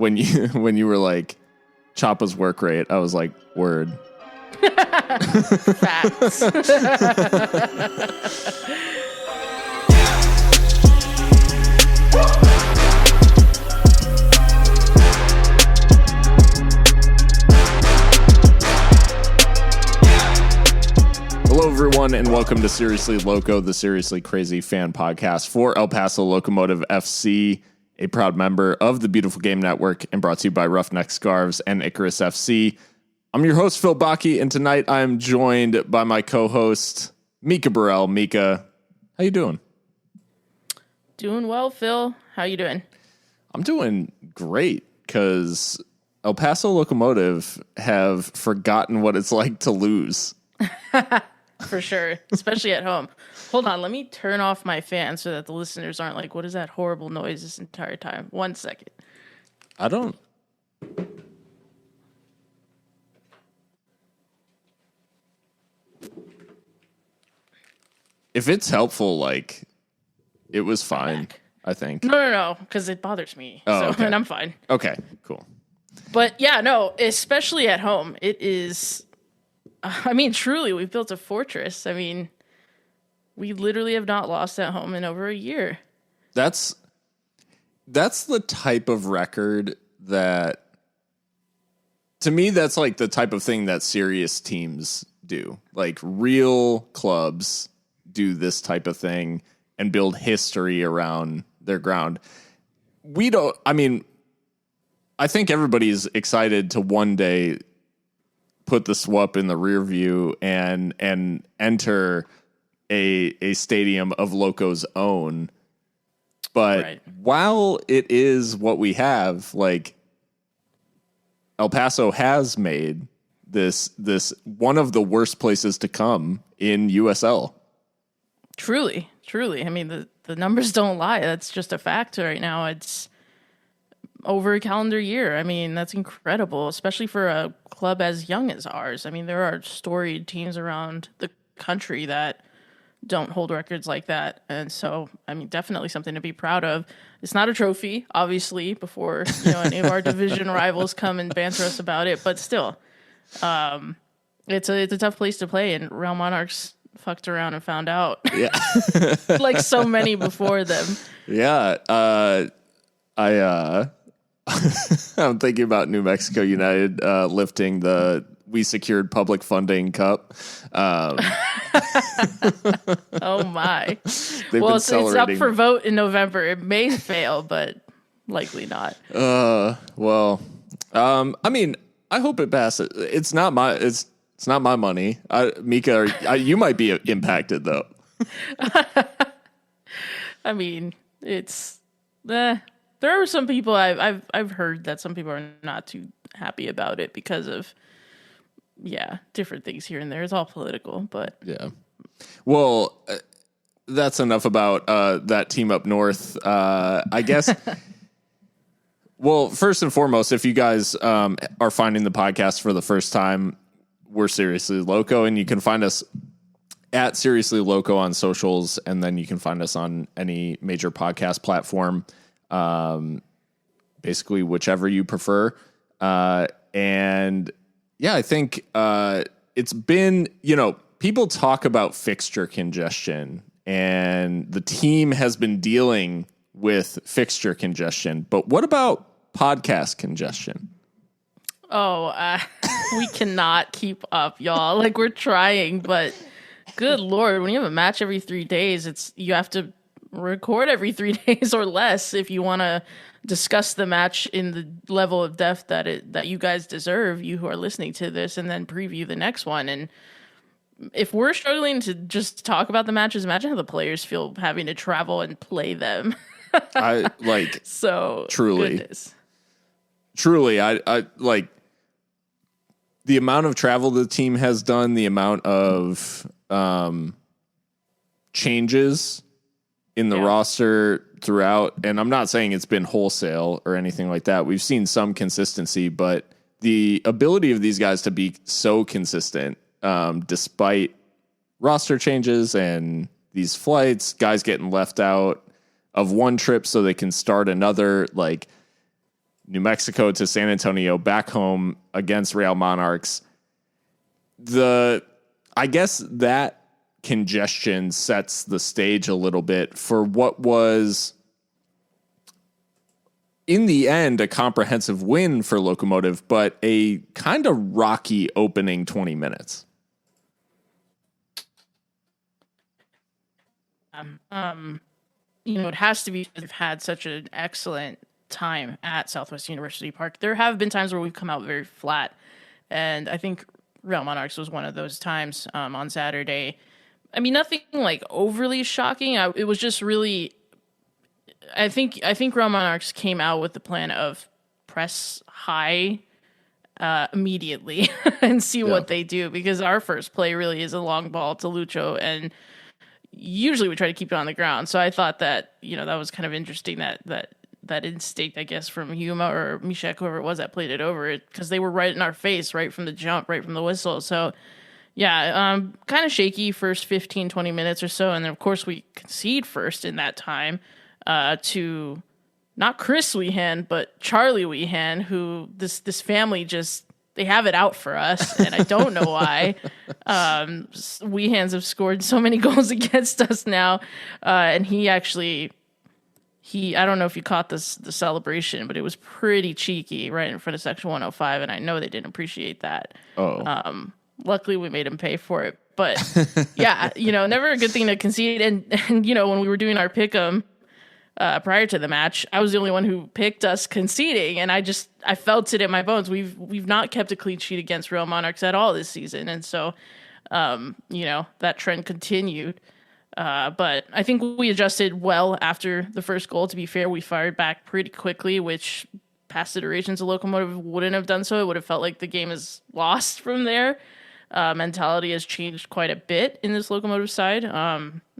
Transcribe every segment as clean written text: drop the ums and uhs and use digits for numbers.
when you were like Choppa's work rate, I was like, word. Facts. Hello, everyone, and welcome to Seriously Loco, the Seriously Crazy fan podcast for El Paso Locomotive FC, a proud member of the Beautiful Game Network, and brought to you by Roughneck Scarves and Icarus FC. I'm your host, Phil Bakke, and tonight I am joined by my co-host, Mikka Burrell. Mikka, how you doing? Doing well, Phil. How you doing? I'm doing great, because El Paso Locomotive have forgotten what it's like to lose. For sure, especially at home. Hold on, let me turn off my fan so that the listeners aren't like, what is that horrible noise this entire time? 1 second. I don't... If it's helpful, like, it was fine, I think. No, because it bothers me. Okay. And I'm fine. Okay, cool. But yeah, no, especially at home, it is... I mean, truly, we've built a fortress. I mean, we literally have not lost at home in over a year. That's the type of record that, to me, that's like the type of thing that serious teams do. Like, real clubs do this type of thing and build history around their ground. We don't, I mean, I think everybody's excited to one day put the SWUP in the rear view and enter a stadium of Loco's own. But right. While it is what we have, like, El Paso has made this one of the worst places to come in USL. Truly. I mean, the numbers don't lie. That's just a fact right now. It's over a calendar year. I mean, that's incredible, especially for a club as young as ours. I mean, there are storied teams around the country that don't hold records like that. And so, I mean, definitely something to be proud of. It's not a trophy, obviously, before any of our division rivals come and banter us about it. But still, it's a tough place to play. And Real Monarchs fucked around and found out. Yeah. Like so many before them. Yeah. I'm thinking about New Mexico United lifting the We Secured Public Funding Cup. Oh my! Well, it's up for vote in November. It may fail, but likely not. I mean, I hope it passes. It's not my money. Mikka, you might be impacted though. I mean, it's there are some people I've heard that some people are not too happy about it because of different things here and there. It's all political, but yeah. Well, that's enough about that team up north. I guess. Well, first and foremost, if you guys are finding the podcast for the first time, we're Seriously Loco, and you can find us at Seriously Loco on socials, and then you can find us on any major podcast platform. Basically whichever you prefer. And yeah, I think, it's been, people talk about fixture congestion, and the team has been dealing with fixture congestion, but what about podcast congestion? Oh, we cannot keep up, y'all. Like, we're trying, but good Lord, when you have a match every 3 days, you have to record every 3 days or less if you want to discuss the match in the level of depth that you guys deserve, you who are listening to this, and then preview the next one. And if we're struggling to just talk about the matches, imagine how the players feel having to travel and play them. So truly, goodness. Truly, I like the amount of travel the team has done, the amount of changes in the roster throughout. And I'm not saying it's been wholesale or anything like that. We've seen some consistency, but the ability of these guys to be so consistent, despite roster changes and these flights, guys getting left out of one trip so they can start another, like, New Mexico to San Antonio, back home against Real Monarchs. I guess that congestion sets the stage a little bit for what was, in the end, a comprehensive win for Locomotive, but a kind of rocky opening 20 minutes. It has to be because they've had such an excellent time at Southwest University Park. There have been times where we've come out very flat, and I think Real Monarchs was one of those times on Saturday. I mean, nothing like overly shocking. It was just really, I think Real Monarchs came out with the plan of press high immediately and see what they do, because our first play really is a long ball to Lucho, and usually we try to keep it on the ground. So I thought that, that was kind of interesting, that instinct, I guess, from Yuma or Mishek, whoever it was that played it over it, because they were right in our face, right from the jump, right from the whistle. So yeah, kind of shaky first 15, 20 minutes or so. And then, of course, we concede first in that time to not Chris Weehan, but Charlie Weehan, who this family just, they have it out for us. And I don't know why. Weehans have scored so many goals against us now. And he actually, I don't know if you caught the celebration, but it was pretty cheeky right in front of Section 105. And I know they didn't appreciate that. Luckily, we made him pay for it. But yeah, never a good thing to concede. And when we were doing our pick'em prior to the match, I was the only one who picked us conceding, and I felt it in my bones. We've not kept a clean sheet against Real Monarchs at all this season, and so that trend continued. But I think we adjusted well after the first goal. To be fair, we fired back pretty quickly, which past iterations of Locomotive wouldn't have done so. It would have felt like the game is lost from there. Mentality has changed quite a bit in this Locomotive side.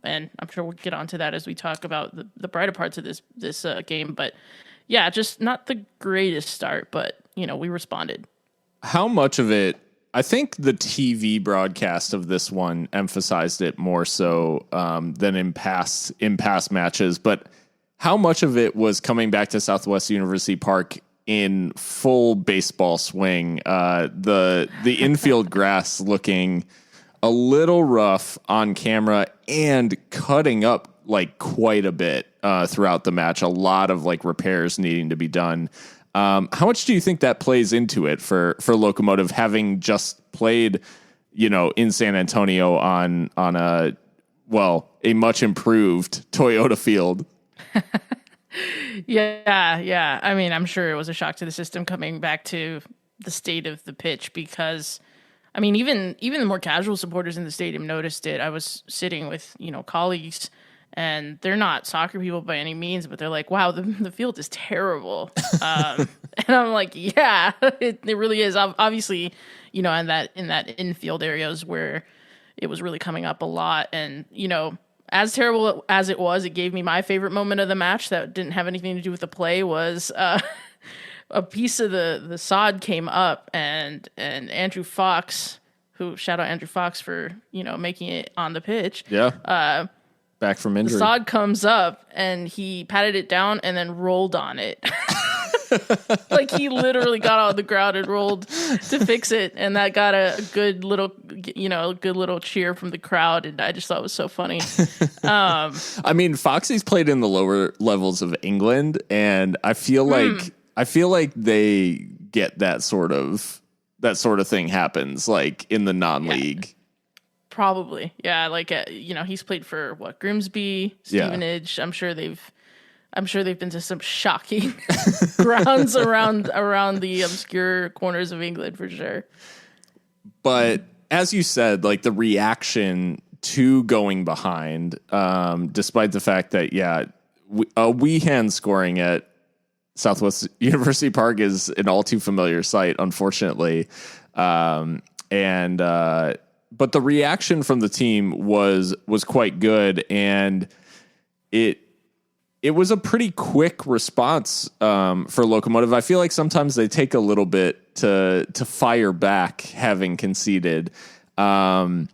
And I'm sure we'll get onto that as we talk about the brighter parts of this game. But yeah, just not the greatest start, but we responded. How much of it, I think the TV broadcast of this one emphasized it more so than in past matches, but how much of it was coming back to Southwest University Park in full baseball swing? The infield grass looking a little rough on camera and cutting up like quite a bit throughout the match. A lot of like repairs needing to be done. How much do you think that plays into it for Locomotive, having just played, in San Antonio on a much improved Toyota field? Yeah. I mean, I'm sure it was a shock to the system coming back to the state of the pitch, because I mean, even the more casual supporters in the stadium noticed it. I was sitting with, colleagues, and they're not soccer people by any means, but they're like, wow, the field is terrible. And I'm like, yeah, it really is. Obviously, in that infield areas where it was really coming up a lot. And, as terrible as it was, it gave me my favorite moment of the match that didn't have anything to do with the play was a piece of the sod came up, and Andrew Fox, who, shout out Andrew Fox for, making it on the pitch. Yeah. Back from injury. The sod comes up and he patted it down and then rolled on it. Like he literally got on the ground and rolled to fix it. And that got a good little cheer from the crowd. And I just thought it was so funny. I mean, Foxy's played in the lower levels of England, and I feel like they get that sort of thing happens like in the non-league. Yeah. Probably. Yeah. Like, he's played for Grimsby, Stevenage. Yeah. I'm sure they've been to some shocking grounds around the obscure corners of England for sure. But as you said, like the reaction to going behind, despite the fact that, Weehan scoring at Southwest University Park is an all too familiar sight, unfortunately. But the reaction from the team was quite good, and it was a pretty quick response for Locomotive. I feel like sometimes they take a little bit to fire back, having conceded. It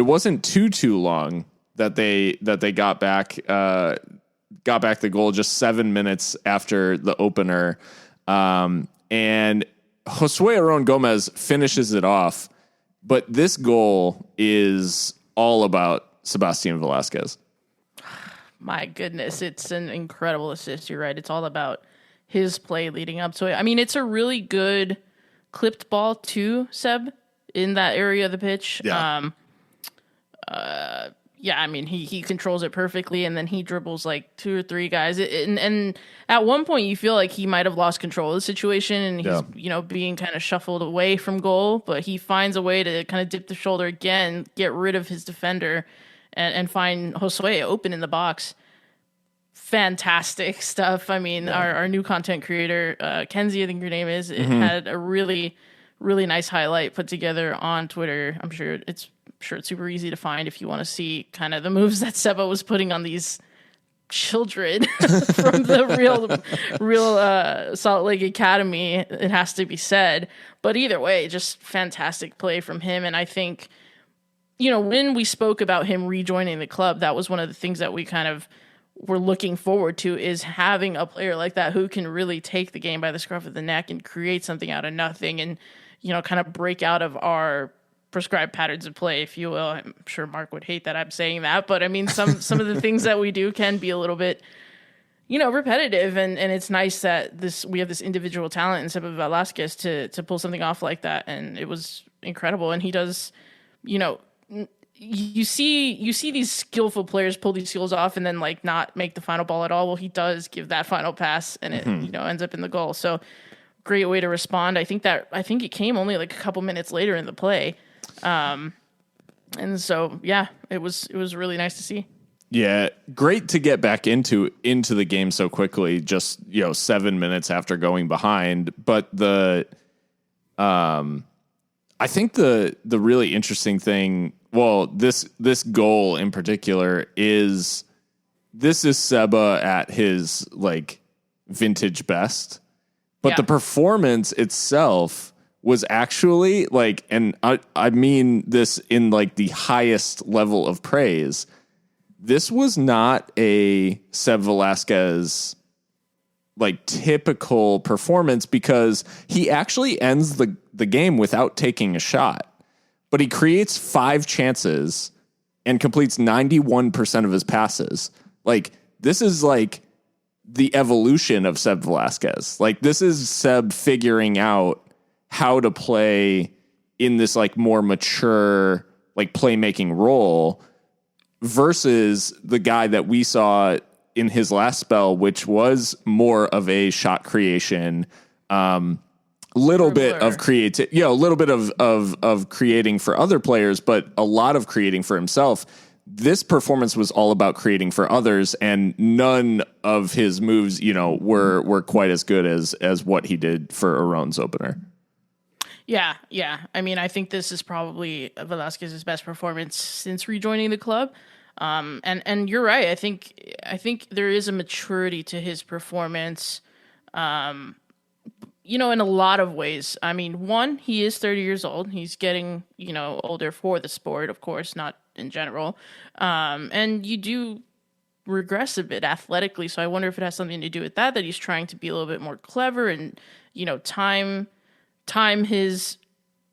wasn't too long that they got back the goal just 7 minutes after the opener. And Josue Aron Gomez finishes it off. But this goal is all about Sebastian Velasquez. My goodness, it's an incredible assist. You're right. It's all about his play leading up to it. I mean, it's a really good clipped ball to Seb in that area of the pitch. Yeah. Yeah, I mean, he controls it perfectly, and then he dribbles like 2 or 3 guys. And at one point, you feel like he might have lost control of the situation, and he's being kind of shuffled away from goal. But he finds a way to kind of dip the shoulder again, get rid of his defender, and find Josue open in the box. Fantastic stuff. I mean, our new content creator, Kenzie, I think your name is, it had a really, really nice highlight put together on Twitter. I'm sure it's super easy to find if you want to see kind of the moves that Seba was putting on these children from the real Salt Lake Academy. It has to be said. But either way, just fantastic play from him. And I think, when we spoke about him rejoining the club, that was one of the things that we kind of were looking forward to, is having a player like that who can really take the game by the scruff of the neck and create something out of nothing and, kind of break out of our prescribed patterns of play, if you will. I'm sure Mark would hate that I'm saying that, but I mean, some of the things that we do can be a little bit, repetitive, and it's nice that we have this individual talent in Sebastian Velasquez to pull something off like that, and it was incredible. And he does, you see these skillful players pull these skills off and then like not make the final ball at all. Well, he does give that final pass, and it ends up in the goal. So great way to respond. I think it came only like a couple minutes later in the play. And so, yeah, it was really nice to see. Yeah. Great to get back into the game so quickly, just, 7 minutes after going behind. But I think the really interesting thing, this goal in particular this is Seba at his like vintage best, but the performance itself was actually like, and I mean this in like the highest level of praise. This was not a Seb Velasquez like typical performance, because he actually ends the game without taking a shot, but he creates 5 chances and completes 91% of his passes. Like, this is like the evolution of Seb Velasquez. Like, this is Seb figuring out how to play in this like more mature, like playmaking role versus the guy that we saw in his last spell, which was more of a shot creation, little bit of creativity, a little bit of creating for other players, but a lot of creating for himself. This performance was all about creating for others, and none of his moves, were quite as good as what he did for Aron's opener. Yeah. I mean, I think this is probably Velasquez's best performance since rejoining the club. And you're right. I think there is a maturity to his performance, in a lot of ways. I mean, one, he is 30 years old. He's getting, older for the sport, of course, not in general. And you do regress a bit athletically. So I wonder if it has something to do with that he's trying to be a little bit more clever and, time his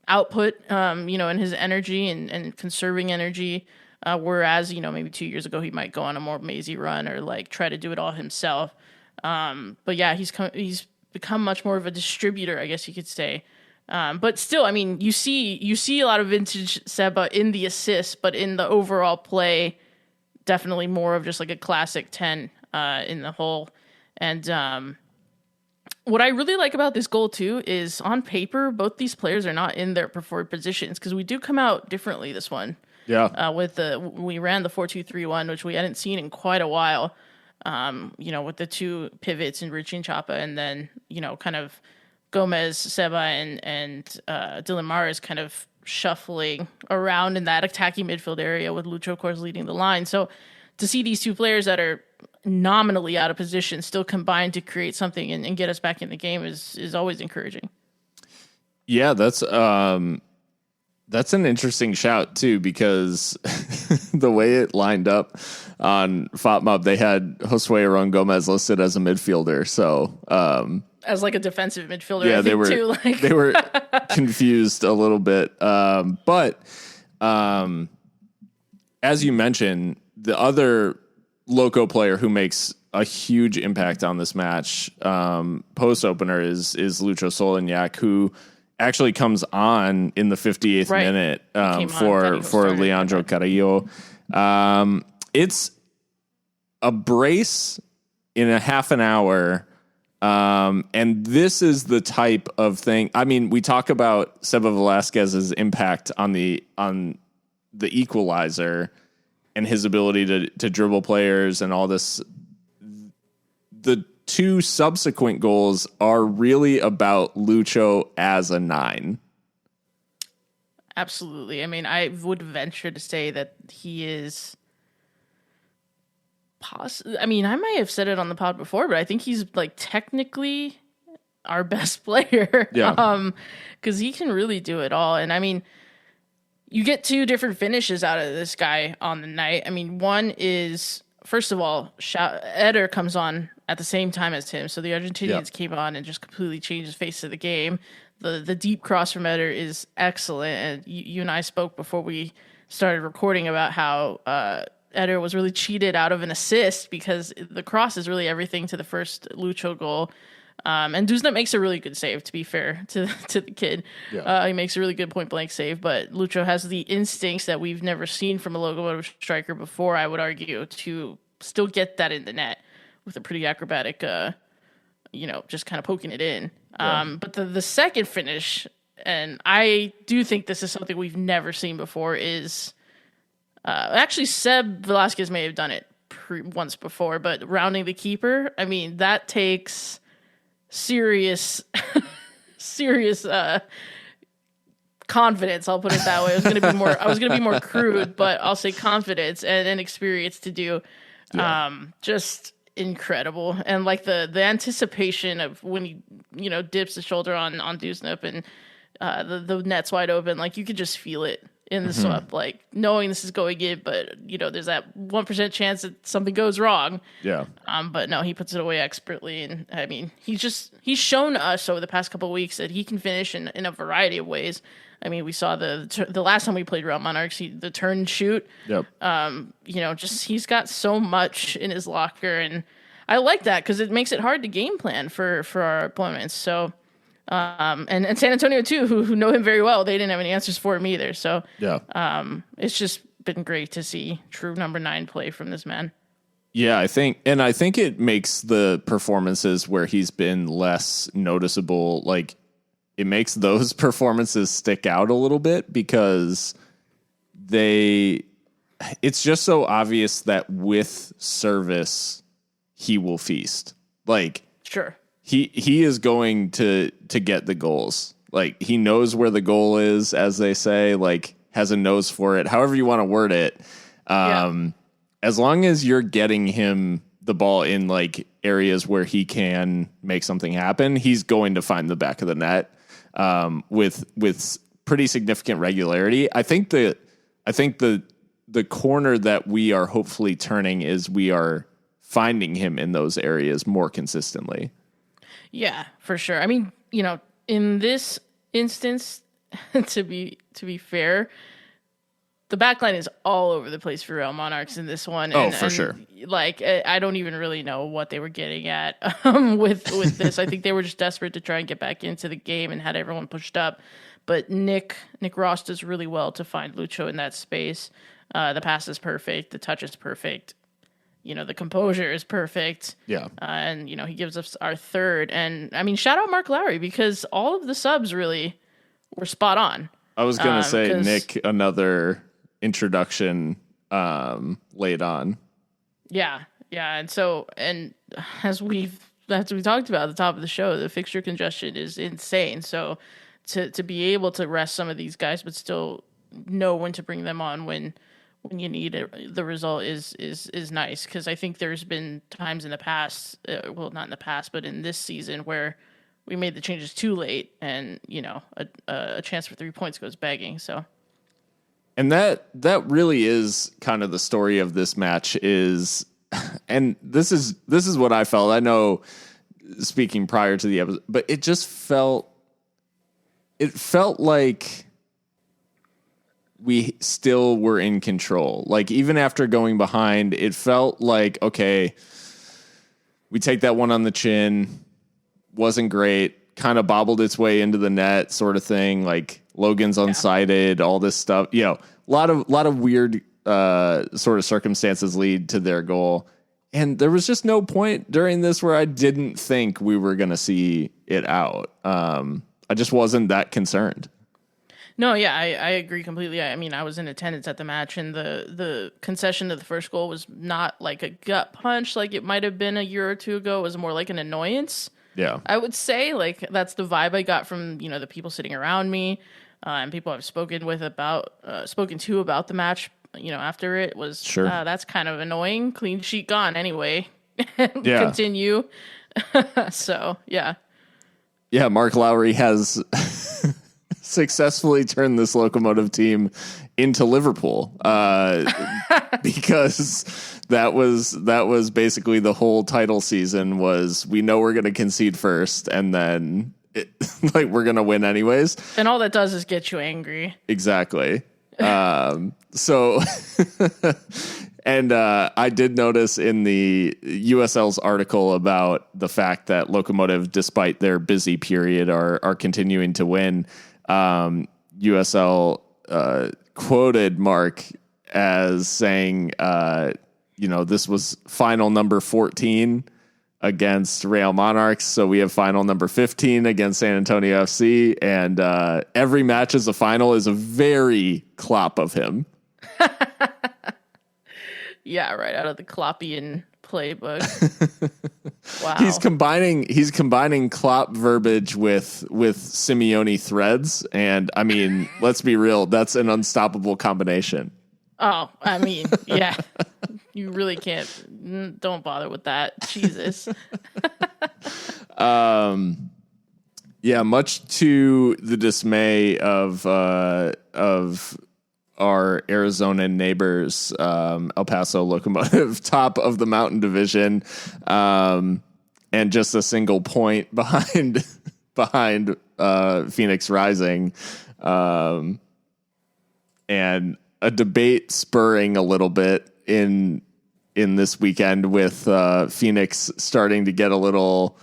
output, and his energy and conserving energy. Whereas, maybe 2 years ago, he might go on a more mazy run or like try to do it all himself. But yeah, he's become much more of a distributor, I guess you could say. But still, I mean, you see a lot of vintage Seba in the assists, but in the overall play, definitely more of just like a classic 10 in the whole. And what I really like about this goal too is on paper, both these players are not in their preferred positions, because we do come out differently this one. Yeah. We ran the 4-2-3-1, which we hadn't seen in quite a while. With the 2 pivots in Richie and Chapa, and then, kind of Gomez, Seba, and Dylan Mars kind of shuffling around in that attacking midfield area with Lucho, of course, leading the line. So to see these 2 players that are nominally out of position still combine to create something and get us back in the game is always encouraging. Yeah, that's That's an interesting shout too, because the way it lined up on FOTMOB, they had Josue Aron Gomez listed as a midfielder. So, as like a defensive midfielder, yeah, I think too. Like they were confused a little bit. But as you mentioned, the other Loco player who makes a huge impact on this match, post opener, is Lucho Solignac, who actually comes on in the 58th minute for Leandro Carrillo. It's a brace in a half an hour. And this is the type of thing. I mean, we talk about Seba Velasquez's impact on the equalizer and his ability to dribble players and all this. The two subsequent goals are really about Lucho as a 9. Absolutely. I mean, I would venture to say that he is I mean, I might have said it on the pod before, but I think he's like technically our best player. Yeah. Because he can really do it all. And I mean, you get 2 different finishes out of this guy on the night. I mean, one is, first of all, Eder comes on at the same time as him. So the Argentinians came on and just completely changed the face of the game. The deep cross from Eder is excellent. And you and I spoke before we started recording about how Eder was really cheated out of an assist because the cross is really everything to the first Lucho goal. And Duzna makes a really good save, to be fair to the kid. Yeah. He makes a really good point-blank save, but Lucho has the instincts that we've never seen from a Locomotive striker before, I would argue, to still get that in the net with a pretty acrobatic, just kind of poking it in. Yeah. But the second finish, and I do think this is something we've never seen before, is... actually, Seb Velasquez may have done it once before, but rounding the keeper, I mean, that takes serious confidence. I'll put it that way. I was gonna be more crude, but I'll say confidence and experience to do. Yeah. Just incredible, and like the anticipation of when he dips the shoulder on Dusnup and the net's wide open, like you could just feel it in the SWUP, like knowing this is going in, but there's that 1% chance that something goes wrong. Yeah. But no, he puts it away expertly, and I mean, he's shown us over the past couple of weeks that he can finish in a variety of ways. I mean, we saw the last time we played Real Monarchs, the turn and shoot. Yep. He's got so much in his locker, and I like that because it makes it hard to game plan for our opponents. So. And San Antonio too, who know him very well, they didn't have any answers for him either. So yeah, it's just been great to see true number 9 play from this man. Yeah, I think it makes the performances where he's been less noticeable, like it makes those performances stick out a little bit because it's just so obvious that with service he will feast. Like sure. He is going to get the goals. Like he knows where the goal is, as they say, like has a nose for it, however you want to word it. As long as you're getting him the ball in like areas where he can make something happen, he's going to find the back of the net with pretty significant regularity. I think the corner that we are hopefully turning is we are finding him in those areas more consistently. Yeah, for sure. I mean, in this instance, to be fair, the backline is all over the place for Real Monarchs in this one. For sure. Like, I don't even really know what they were getting at with this. I think they were just desperate to try and get back into the game and had everyone pushed up. But Nick Ross does really well to find Lucho in that space. The pass is perfect. The touch is perfect. The composure is perfect. Yeah. And, he gives us our third. And, I mean, shout out Mark Lowry because all of the subs really were spot on. I was going to say, Nick, another introduction late on. Yeah. Yeah. And as we talked about at the top of the show, the fixture congestion is insane. So to be able to rest some of these guys, but still know when to bring them on when you need it, the result is nice. Because I think there's been times in the past, not in the past, but in this season where we made the changes too late and, a chance for 3 points goes begging. So And that really is kind of the story of this match is, and this is what I felt. I know speaking prior to the episode, but it just felt like we still were in control. Like even after going behind, it felt like, okay, we take that one on the chin. Wasn't great. Kind of bobbled its way into the net sort of thing. Like Logan's unsighted, all this stuff. You know, a lot of weird sort of circumstances lead to their goal. And there was just no point during this where I didn't think we were going to see it out. I just wasn't that concerned. No, yeah, I agree completely. I mean, I was in attendance at the match, and the concession to the first goal was not like a gut punch like it might have been a year or two ago. It was more like an annoyance. Yeah, I would say like that's the vibe I got from the people sitting around me, and people I've spoken to about the match. After it was sure. That's kind of annoying. Clean sheet gone anyway. Yeah. Continue. So yeah. Yeah, Mark Lowry has successfully turned this Locomotive team into Liverpool because that was basically the whole title season was we know we're going to concede first and then we're going to win anyways. And all that does is get you angry. Exactly. So and I did notice in the USL's article about the fact that Locomotive, despite their busy period, are continuing to win. USL quoted Mark as saying, this was final number 14 against Real Monarchs. So we have final number 15 against San Antonio FC. And every match as a final is a very Klopp of him. Yeah, right out of the Kloppian playbook. Wow. He's combining Klopp verbiage with Simeone threads, and I mean, let's be real, that's an unstoppable combination. Oh, I mean, yeah. You really can't. Don't bother with that. Jesus. Yeah, much to the dismay of our Arizona neighbors, El Paso Locomotive, top of the Mountain Division, and just a single point behind Phoenix Rising, and a debate spurring a little bit in this weekend with Phoenix starting to get a little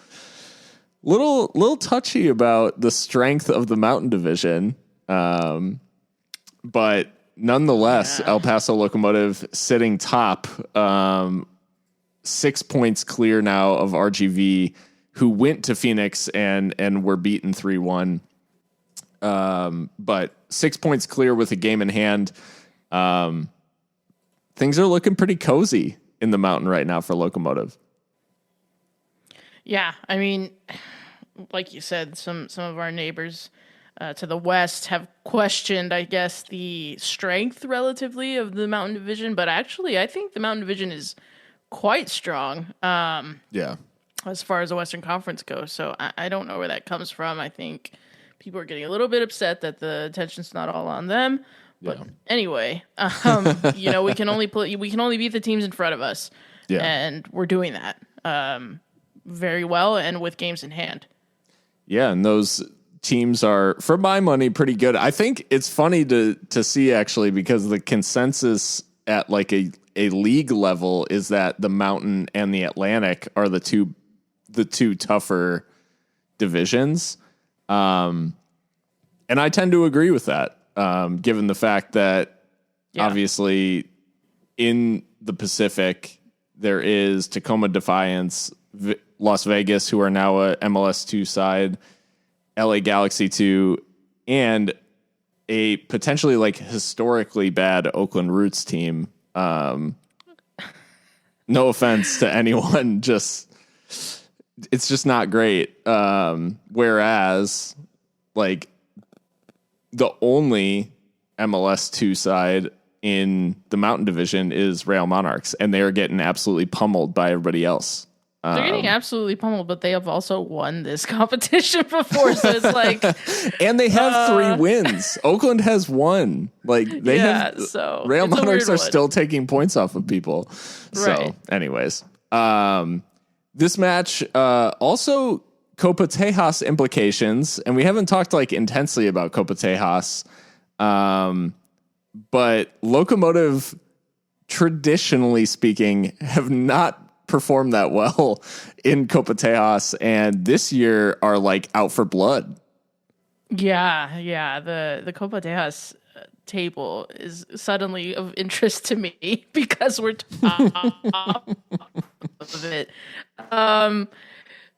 touchy about the strength of the Mountain Division, but nonetheless, El Paso Locomotive sitting top, 6 points clear now of RGV, who went to Phoenix and were beaten 3-1. But 6 points clear with a game in hand. Things are looking pretty cozy in the Mountain right now for Locomotive. Yeah, I mean, like you said, some of our neighbors to the west have questioned, I guess, the strength relatively of the Mountain Division, but actually I think the Mountain Division is quite strong. Yeah. As far as the Western Conference goes. So I don't know where that comes from. I think people are getting a little bit upset that the attention's not all on them. But anyway, we can only beat the teams in front of us. Yeah. And we're doing that very well and with games in hand. Yeah, and those teams are, for my money, pretty good. I think it's funny to see, actually, because the consensus at like a league level is that the Mountain and the Atlantic are the two tougher divisions. And I tend to agree with that, given the fact that obviously in the Pacific, there is Tacoma Defiance, Las Vegas, who are now a MLS 2 side, LA Galaxy 2, and a potentially like historically bad Oakland Roots team. No offense to anyone, it's just not great. Whereas like the only MLS 2 side in the Mountain Division is Real Monarchs, and they are getting absolutely pummeled by everybody else. They're getting absolutely pummeled, but they have also won this competition before, so it's like, and they have 3 wins. Oakland has 1. Like they have. So Real Monarchs are still taking points off of people. So, right. anyways, this match also Copa Tejas implications, and we haven't talked like intensely about Copa Tejas, but Locomotive, traditionally speaking, have not performed that well in Copa Tejas, and this year are like out for blood. Yeah. The Copa Tejas table is suddenly of interest to me because we're top of it.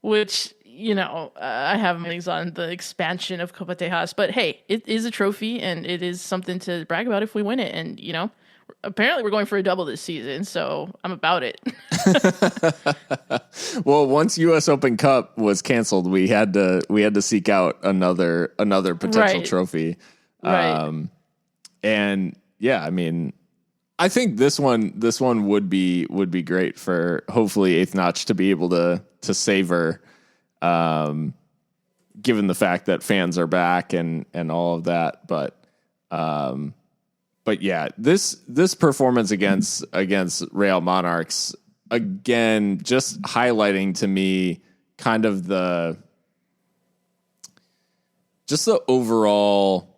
Which, I have things on the expansion of Copa Tejas, but hey, it is a trophy and it is something to brag about if we win it. And, apparently we're going for a double this season, so I'm about it. Well, once US Open Cup was canceled, we had to seek out another potential trophy. Right. And yeah, I mean, I think this one would be great for hopefully Eighth Notch to be able to savor, given the fact that fans are back and all of that. But yeah, this performance against Real Monarchs, again, just highlighting to me kind of the overall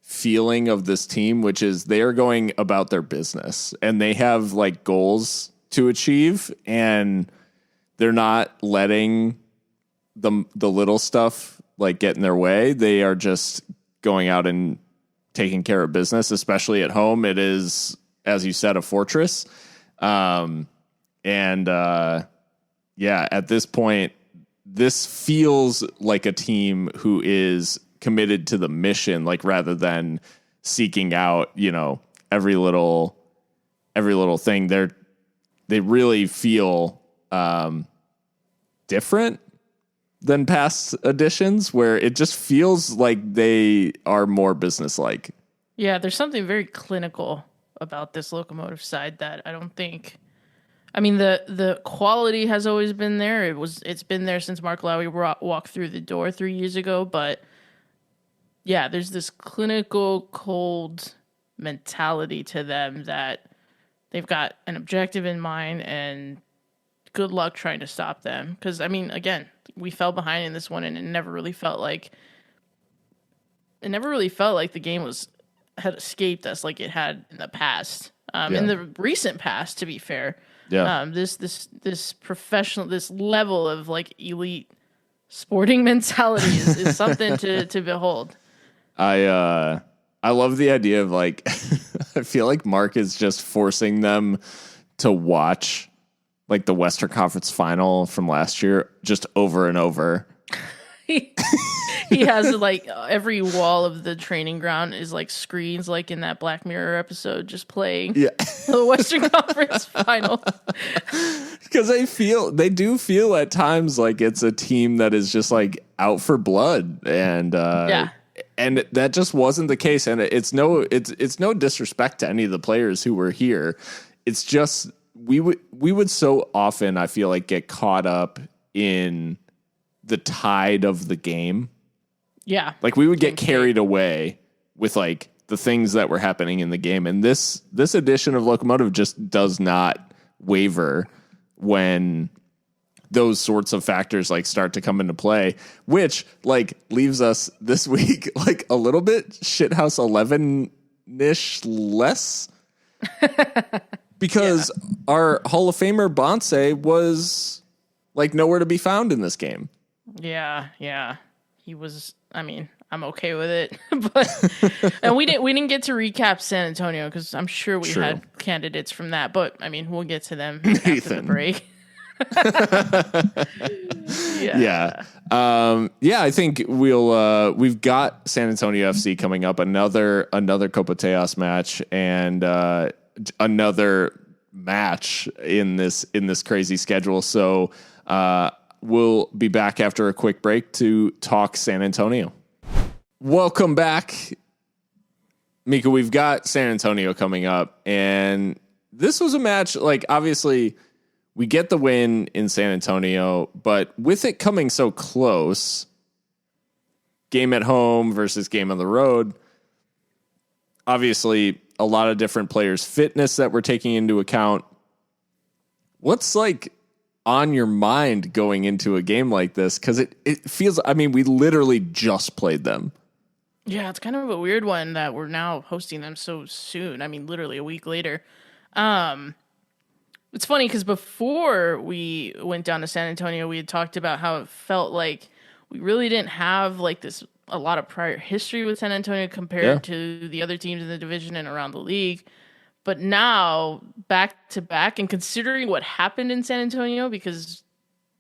feeling of this team, which is they are going about their business and they have like goals to achieve, and they're not letting the little stuff like get in their way. They are just going out and taking care of business, especially at home. It is, as you said, a fortress. At this point, this feels like a team who is committed to the mission, like rather than seeking out, every little thing. They really feel different than past editions, where it just feels like they are more businesslike. Yeah, there's something very clinical about this Locomotive side that I don't think. I mean, the quality has always been there. It's been there since Mark Lowry walked through the door 3 years ago. But yeah, there's this clinical, cold mentality to them that they've got an objective in mind, and good luck trying to stop them. Because I mean, again, we fell behind in this one, and it never really felt like the game had escaped us like it had in the past. In the recent past, to be fair. Yeah. This professional, this level of like elite sporting mentality is something to behold. I love the idea of like, I feel like Mark is just forcing them to watch like the Western Conference final from last year just over and over. He has like every wall of the training ground is like screens, like in that Black Mirror episode, just playing the Western Conference final. Because they do feel at times like it's a team that is just like out for blood, and and that just wasn't the case. And it's no disrespect to any of the players who were here. It's just we would so often, I feel like, get caught up in the tide of the game. Yeah. Like we would get carried away with like the things that were happening in the game. And this edition of Locomotive just does not waver when those sorts of factors like start to come into play, which like leaves us this week like a little bit shithouse 11-ish less. Because our Hall of Famer Bonse was like nowhere to be found in this game. Yeah. He was, I mean, I'm okay with it. But and we didn't get to recap San Antonio because I'm sure we had candidates from that. But I mean, we'll get to them after the break. I think we've got San Antonio FC coming up, another Copa Tejas match, and another match in this crazy schedule. So we'll be back after a quick break to talk San Antonio. Welcome back, Mikka. We've got San Antonio coming up, and this was a match, like, obviously we get the win in San Antonio, but with it coming so close, game at home versus game on the road, obviously a lot of different players' fitness that we're taking into account. What's like on your mind going into a game like this? Because it feels, I mean, we literally just played them. Yeah, it's kind of a weird one that we're now hosting them so soon. I mean, literally a week later. It's funny because before we went down to San Antonio, we had talked about how it felt like we really didn't have like a lot of prior history with San Antonio compared to the other teams in the division and around the league. But now, back to back, and considering what happened in San Antonio, because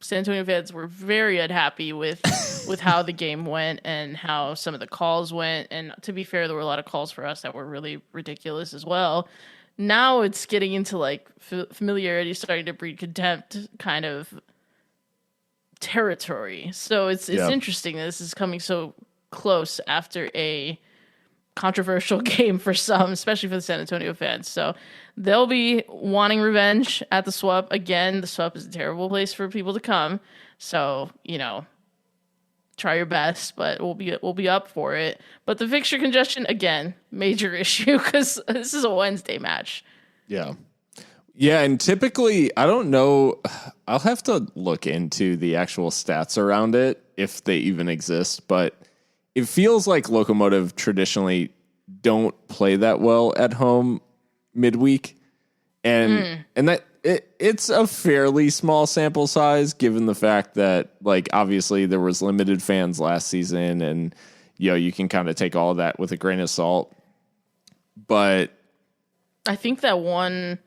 San Antonio fans were very unhappy with how the game went and how some of the calls went. And to be fair, there were a lot of calls for us that were really ridiculous as well. Now it's getting into like familiarity, starting to breed contempt kind of territory. So it's interesting that this is coming so close after a controversial game for some, especially for the San Antonio fans. So they'll be wanting revenge at the SWUP. Again, the SWUP is a terrible place for people to come. So, try your best, but we'll be up for it. But the fixture congestion, again, major issue because this is a Wednesday match. Yeah. Yeah, and typically, I don't know, I'll have to look into the actual stats around it, if they even exist, but it feels like Locomotive traditionally don't play that well at home midweek. And that it's a fairly small sample size given the fact that like obviously there was limited fans last season and you can kind of take all of that with a grain of salt. But I think that one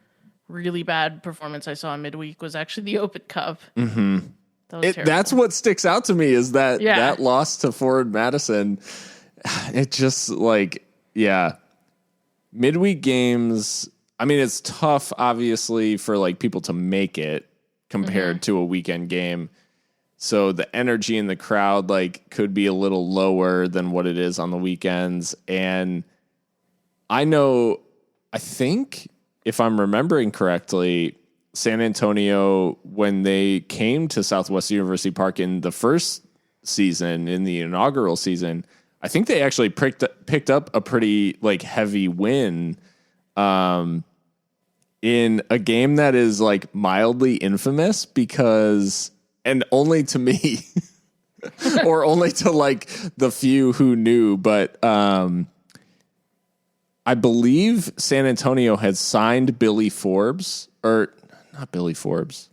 really bad performance I saw in midweek was actually the Open Cup. Mm-hmm. That's what sticks out to me is that loss to Forward Madison. It just midweek games. I mean, it's tough, obviously, for like people to make it compared to a weekend game. So the energy in the crowd could be a little lower than what it is on the weekends. And I think if I'm remembering correctly, San Antonio, when they came to Southwest University Park in the first season, in the inaugural season, I think they actually picked up a pretty heavy win in a game that is mildly infamous because, and only to me or only to the few who knew, but I believe San Antonio had signed Billy Forbes, or not Billy Forbes.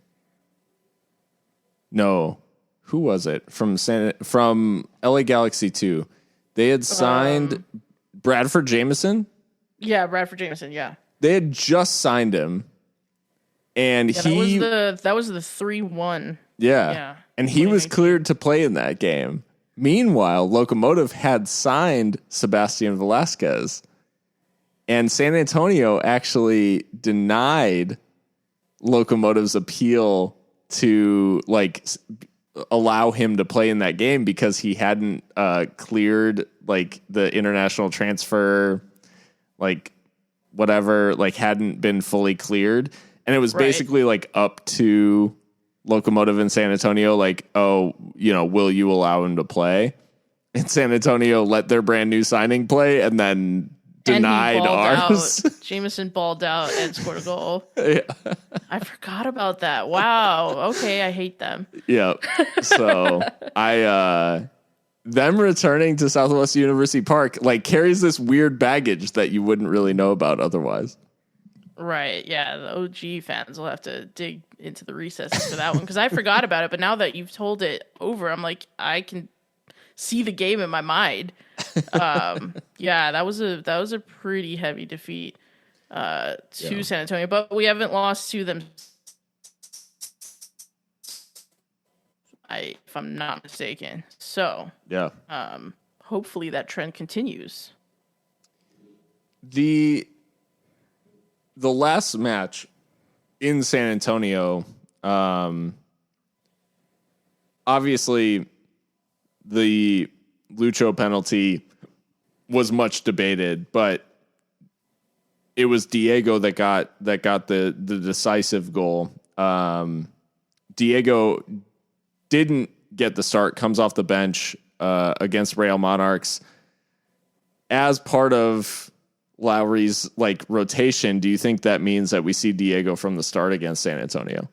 No, who was it from LA Galaxy 2? They had signed Bradford Jamison. Yeah, Bradford Jamison. Yeah, they had just signed him, and that was the 3-1. Yeah, and he was cleared to play in that game. Meanwhile, Locomotive had signed Sebastian Velasquez, and San Antonio actually denied Locomotive's appeal to allow him to play in that game because he hadn't cleared the international transfer, hadn't been fully cleared. And it was basically up to Locomotive and San Antonio, will you allow him to play? And San Antonio let their brand new signing play and then denied ours. Jameson balled out and scored a goal. Yeah. I forgot about that. Wow. Okay, I hate them. Yeah. So them returning to Southwest University Park carries this weird baggage that you wouldn't really know about otherwise. Right. Yeah. The OG fans will have to dig into the recesses for that one because I forgot about it. But now that you've told it over, I'm I can see the game in my mind. That was a pretty heavy defeat to San Antonio, but we haven't lost to them. If I'm not mistaken. So hopefully that trend continues. The last match in San Antonio, obviously the Lucho penalty was much debated, but it was Diego that got the decisive goal. Diego didn't get the start, comes off the bench against Real Monarchs. As part of Lowry's like rotation, do you think that means that we see Diego from the start against San Antonio?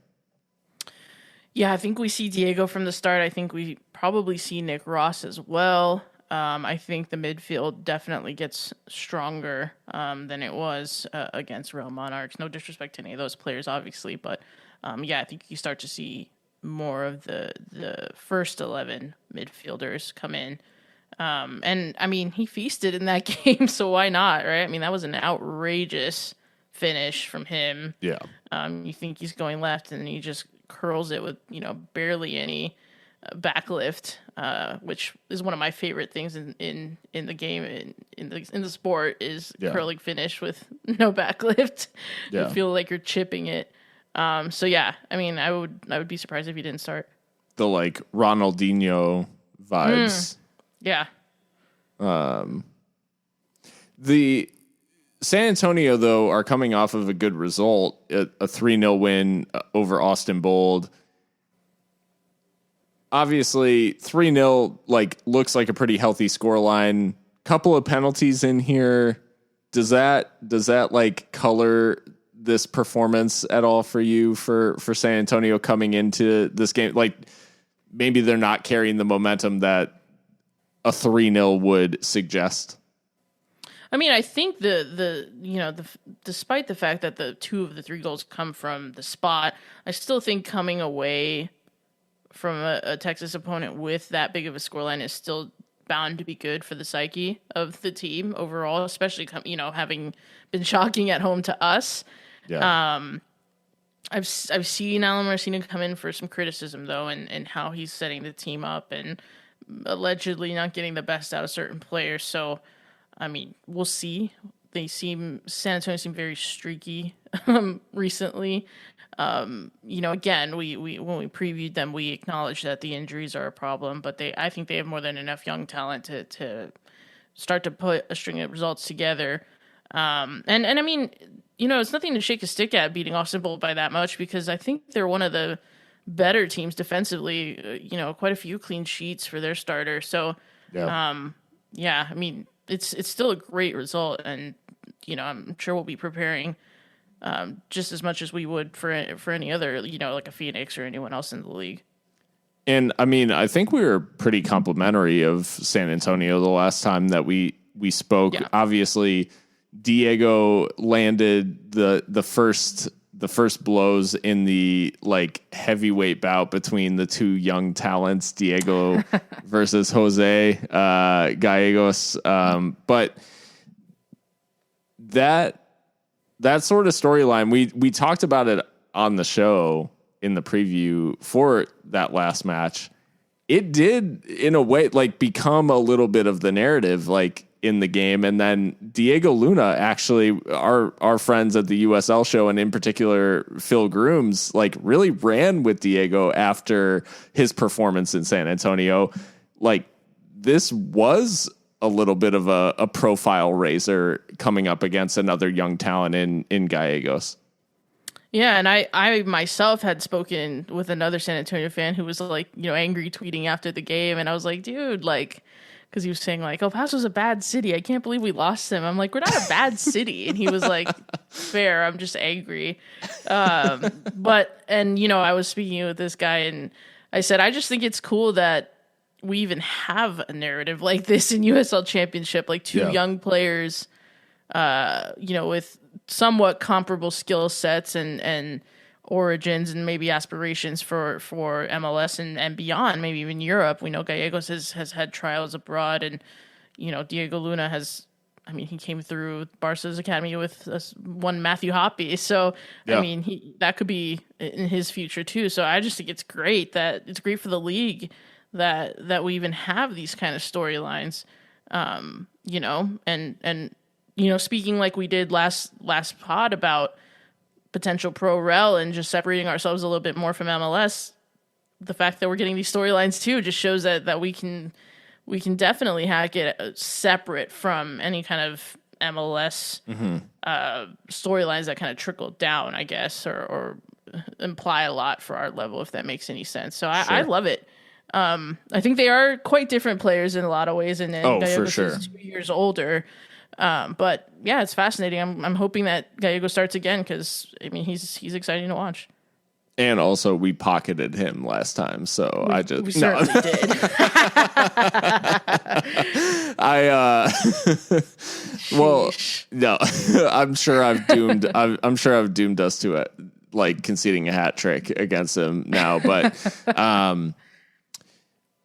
Yeah, I think we see Diego from the start. I think we probably see Nick Ross as well. I think the midfield definitely gets stronger than it was against Real Monarchs. No disrespect to any of those players, obviously, but I think you start to see more of the first 11 midfielders come in. And I mean, he feasted in that game, so why not, right? I mean, that was an outrageous finish from him. Yeah. You think he's going left, and he just curls it with barely any backlift, which is one of my favorite things in the game in the sport is curling finish with no backlift. You feel like you're chipping it. I mean, I would be surprised if he didn't start. The like Ronaldinho vibes. Yeah. The San Antonio, though, are coming off of a good result, a 3-0 win over Austin Bold. Obviously, 3-0 looks like a pretty healthy scoreline. Couple of penalties in here. Does that like color this performance at all for you for San Antonio coming into this game? Like maybe they're not carrying the momentum that a 3-0 would suggest. I mean, I think despite the fact that the 2 of the 3 goals come from the spot, I still think coming away from a Texas opponent with that big of a scoreline is still bound to be good for the psyche of the team overall, especially having been shocking at home to us. Yeah. I've seen Alan Marcino come in for some criticism though, and how he's setting the team up and allegedly not getting the best out of certain players. So, I mean, we'll see. San Antonio seem very streaky recently. Again, we when we previewed them, we acknowledged that the injuries are a problem, but I think they have more than enough young talent to start to put a string of results together. And I mean, it's nothing to shake a stick at beating Austin Bold by that much, because I think they're one of the better teams defensively. Quite a few clean sheets for their starter. So, I mean, it's still a great result, and I'm sure we'll be preparing just as much as we would for any other, like a Phoenix or anyone else in the league. And I mean, I think we were pretty complimentary of San Antonio the last time that we spoke. Yeah. Obviously, Diego landed the first blows in the like heavyweight bout between the 2 young talents, Diego versus Jose Gallegos. But that sort of storyline, we talked about it on the show in the preview for that last match. It did, in a way, like become a little bit of the narrative, like in the game. And then Diego Luna, actually, our friends at the USL show, and in particular Phil Grooms, like really ran with Diego after his performance in San Antonio. Like this was a little bit of a profile raiser coming up against another young talent in Gallegos. Yeah, and I myself had spoken with another San Antonio fan who was like, angry tweeting after the game, and I was like, dude, like, because he was saying like, El Paso's a bad city. I can't believe we lost them. I'm like, we're not a bad city. And he was like, fair, I'm just angry. I was speaking with this guy, and I said, I just think it's cool that we even have a narrative like this in USL Championship, like 2 young players, with somewhat comparable skill sets and origins and maybe aspirations for MLS and beyond, maybe even Europe. We know Gallegos has had trials abroad, and Diego Luna he came through Barca's academy with one Matthew Hoppe. So I mean, that could be in his future too. So I just think it's great for the league that we even have these kind of storylines. Speaking like we did last pod about potential pro rel and just separating ourselves a little bit more from MLS, the fact that we're getting these storylines too just shows that we can definitely get separate from any kind of MLS storylines that kind of trickle down, I guess, or imply a lot for our level, if that makes any sense. So I love it. I think they are quite different players in a lot of ways, and then Gallegos is 2 years older. But yeah, it's fascinating. I'm hoping that Gallego starts again because I mean he's exciting to watch. And also, we pocketed him last time, so we certainly did. Well, no, I'm sure I've doomed us to it, like conceding a hat trick against him now. But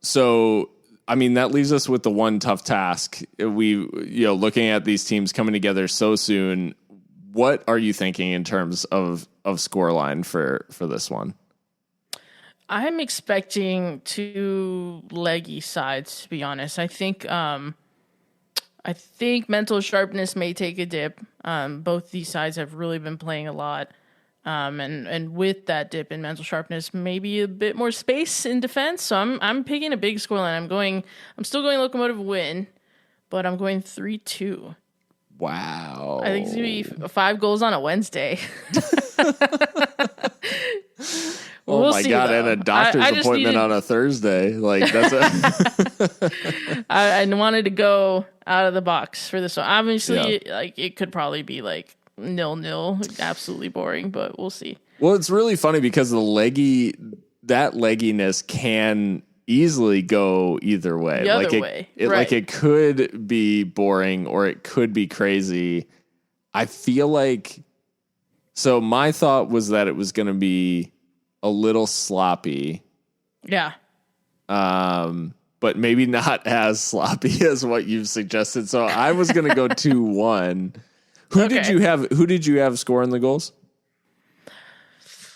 so I mean that leaves us with the one tough task. Looking at these teams coming together so soon. What are you thinking in terms of scoreline for this one? I'm expecting 2 leggy sides, to be honest. I think mental sharpness may take a dip. Both these sides have really been playing a lot. And with that dip in mental sharpness, maybe a bit more space in defense. So I'm picking a big scoreline. I'm still going Locomotive win, but I'm going 3-2. Wow. I think it's going to be 5 goals on a Wednesday. Oh my God, and a doctor's appointment on a Thursday. Like that's I wanted to go out of the box for this one. Obviously, like it could probably be like 0-0, absolutely boring, but we'll see. Well, it's really funny because that legginess can easily go either way. Like it could be boring or it could be crazy. I feel like so my thought was that it was going to be a little sloppy. Yeah. But maybe not as sloppy as what you've suggested. So I was going to go 2-1. Who did you have scoring the goals?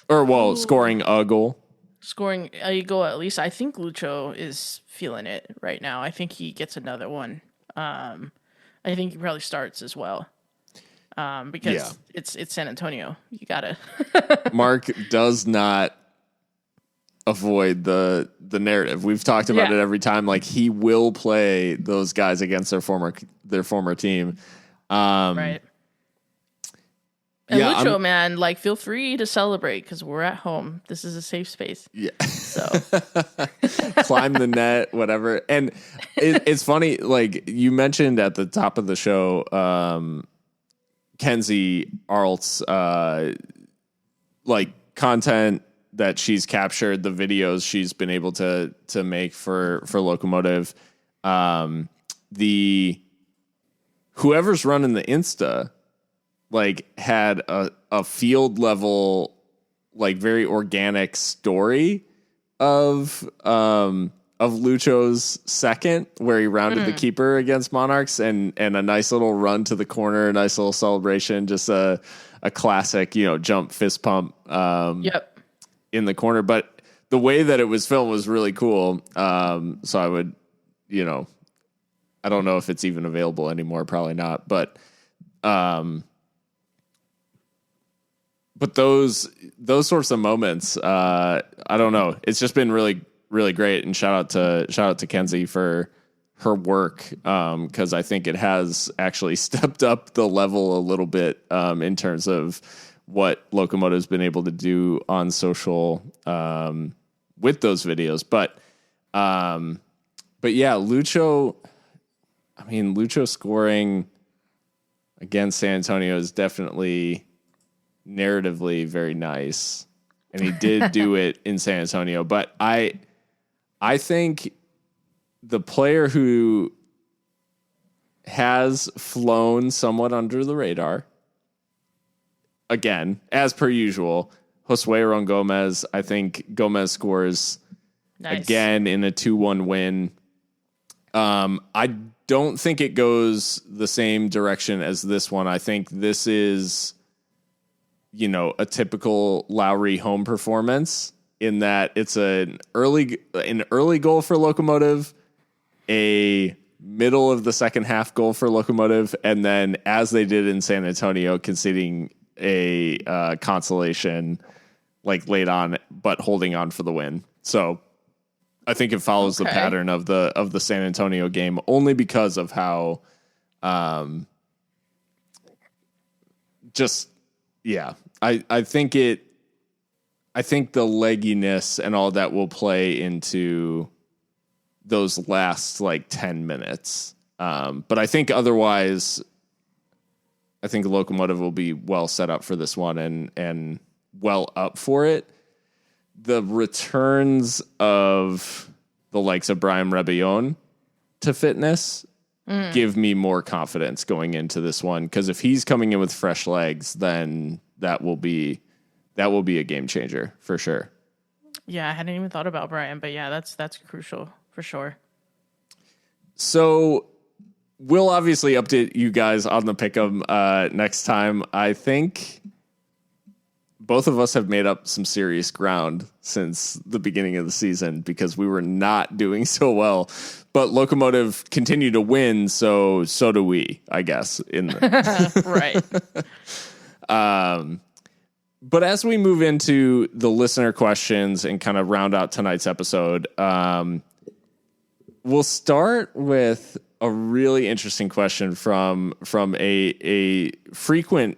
Or scoring a goal. Scoring a goal at least. I think Lucho is feeling it right now. I think he gets another one. I think he probably starts as well. Because it's San Antonio. You gotta. Mark does not avoid the narrative. We've talked about it every time. Like he will play those guys against their former team. Right. And Lucho, man, like feel free to celebrate because we're at home. This is a safe space. Yeah. So climb the net, whatever. And it's funny, like you mentioned at the top of the show, Kenzie Arlt's like content that she's captured, the videos she's been able to make for Locomotive. Whoever's running the Insta like had a field level, like very organic story of Lucho's second, where he rounded the keeper against Monarchs, and a nice little run to the corner, a nice little celebration, just a classic, jump fist pump in the corner. But the way that it was filmed was really cool. So I would, I don't know if it's even available anymore, probably not, but those sorts of moments, I don't know. It's just been really, really great. And shout out to Kenzie for her work. Cause I think it has actually stepped up the level a little bit, in terms of what Locomotive's been able to do on social, with those videos. But yeah, Lucho scoring against San Antonio is definitely narratively very nice, and he did do it in San Antonio. But I think the player who has flown somewhat under the radar, again, as per usual, Josue Ron Gomez. I think Gomez scores again in a 2-1 win. I don't think it goes the same direction as this one. I think this is a typical Lowry home performance in that it's an early goal for Locomotive, a middle of the second half goal for Locomotive, and then as they did in San Antonio, conceding a consolation like late on, but holding on for the win. So I think it follows the pattern of the San Antonio game only because of how I think I think the legginess and all that will play into those last like 10 minutes. But I think otherwise, I think Locomotive will be well set up for this one and well up for it. The returns of the likes of Brian Rebellon to fitness give me more confidence going into this one, because if he's coming in with fresh legs, then that will be a game changer for sure. Yeah, I hadn't even thought about Brian, but yeah, that's crucial for sure. So we'll obviously update you guys on the pick'em next time. I think both of us have made up some serious ground since the beginning of the season because we were not doing so well. But Locomotive continue to win, so do we, I guess. Right. But as we move into the listener questions and kind of round out tonight's episode, we'll start with a really interesting question from a frequent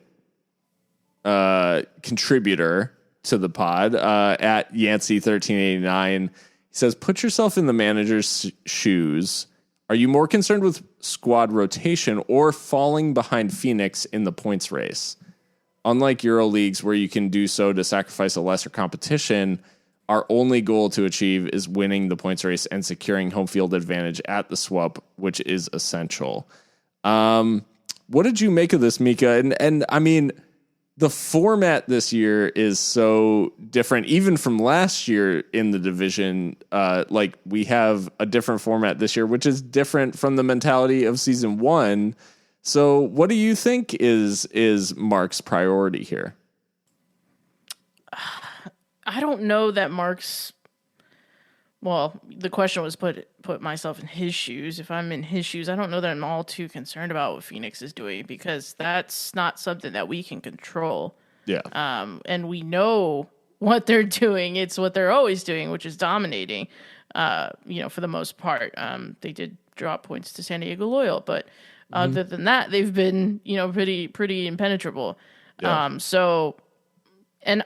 contributor to the pod at Yancey 1389. He says, put yourself in the manager's shoes. Are you more concerned with squad rotation or falling behind Phoenix in the points race? Unlike Euro leagues where you can do so to sacrifice a lesser competition, our only goal to achieve is winning the points race and securing home field advantage at the SWUP, which is essential. What did you make of this, Mikka? And I mean, the format this year is so different, even from last year in the division. Like we have a different format this year, which is different from the mentality of season one. So what do you think is Mark's priority here? I don't know that Mark's. Well, the question was put myself in his shoes. If I'm in his shoes, I don't know that I'm all too concerned about what Phoenix is doing because that's not something that we can control. Yeah. And we know what they're doing. It's what they're always doing, which is dominating. For the most part, they did drop points to San Diego Loyal, but other than that, they've been pretty impenetrable. Yeah. And